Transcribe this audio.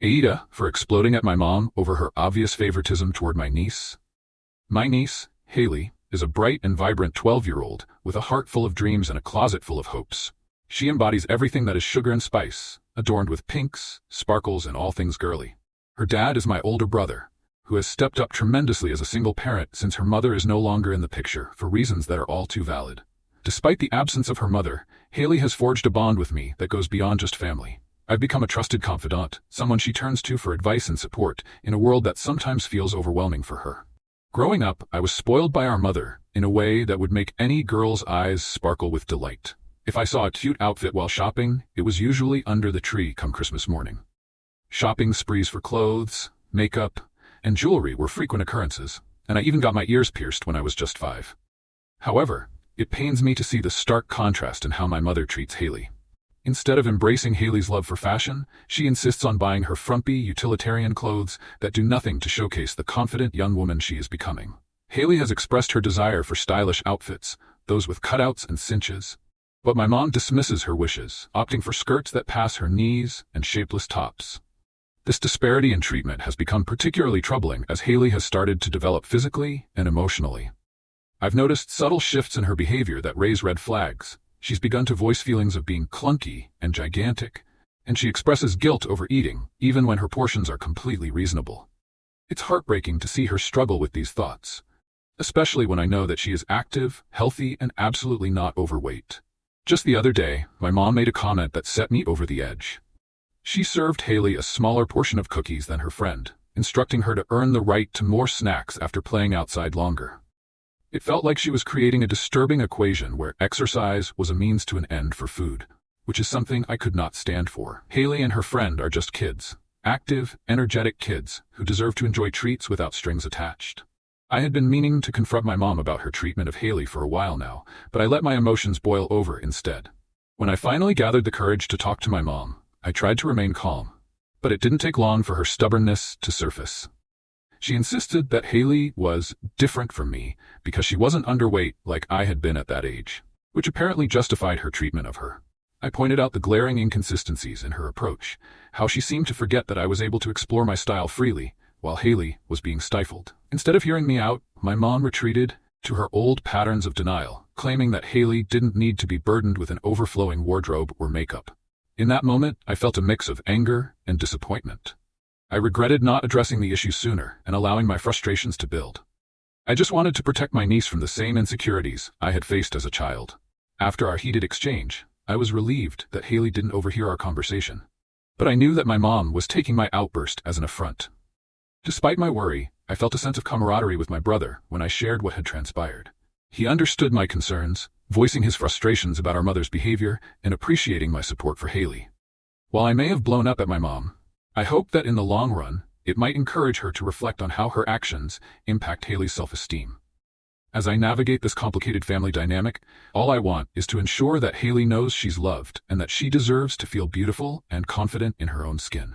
AITA for exploding at my mom over her obvious favoritism toward my niece. My niece, Haley, is a bright and vibrant 12-year-old with a heart full of dreams and a closet full of hopes. She embodies everything that is sugar and spice, adorned with pinks, sparkles, and all things girly. Her dad is my older brother, who has stepped up tremendously as a single parent since her mother is no longer in the picture for reasons that are all too valid. Despite the absence of her mother, Haley has forged a bond with me that goes beyond just family. I've become a trusted confidant, someone she turns to for advice and support in a world that sometimes feels overwhelming for her. Growing up, I was spoiled by our mother in a way that would make any girl's eyes sparkle with delight. If I saw a cute outfit while shopping, it was usually under the tree come Christmas morning. Shopping sprees for clothes, makeup, and jewelry were frequent occurrences, and I even got my ears pierced when I was just 5. However, it pains me to see the stark contrast in how my mother treats Haley. Instead of embracing Haley's love for fashion, she insists on buying her frumpy, utilitarian clothes that do nothing to showcase the confident young woman she is becoming. Haley has expressed her desire for stylish outfits, those with cutouts and cinches. But my mom dismisses her wishes, opting for skirts that pass her knees and shapeless tops. This disparity in treatment has become particularly troubling as Haley has started to develop physically and emotionally. I've noticed subtle shifts in her behavior that raise red flags. She's begun to voice feelings of being clunky and gigantic, and she expresses guilt over eating, even when her portions are completely reasonable. It's heartbreaking to see her struggle with these thoughts, especially when I know that she is active, healthy, and absolutely not overweight. Just the other day, my mom made a comment that set me over the edge. She served Haley a smaller portion of cookies than her friend, instructing her to earn the right to more snacks after playing outside longer. It felt like she was creating a disturbing equation where exercise was a means to an end for food, which is something I could not stand for. Haley and her friend are just kids, active, energetic kids who deserve to enjoy treats without strings attached. I had been meaning to confront my mom about her treatment of Haley for a while now, but I let my emotions boil over instead. When I finally gathered the courage to talk to my mom, I tried to remain calm, but it didn't take long for her stubbornness to surface. She insisted that Haley was different from me because she wasn't underweight like I had been at that age, which apparently justified her treatment of her. I pointed out the glaring inconsistencies in her approach, how she seemed to forget that I was able to explore my style freely, while Haley was being stifled. Instead of hearing me out, my mom retreated to her old patterns of denial, claiming that Haley didn't need to be burdened with an overflowing wardrobe or makeup. In that moment, I felt a mix of anger and disappointment. I regretted not addressing the issue sooner and allowing my frustrations to build. I just wanted to protect my niece from the same insecurities I had faced as a child. After our heated exchange, I was relieved that Haley didn't overhear our conversation. But I knew that my mom was taking my outburst as an affront. Despite my worry, I felt a sense of camaraderie with my brother when I shared what had transpired. He understood my concerns, voicing his frustrations about our mother's behavior and appreciating my support for Haley. While I may have blown up at my mom, I hope that in the long run, it might encourage her to reflect on how her actions impact Haley's self-esteem. As I navigate this complicated family dynamic, all I want is to ensure that Haley knows she's loved and that she deserves to feel beautiful and confident in her own skin.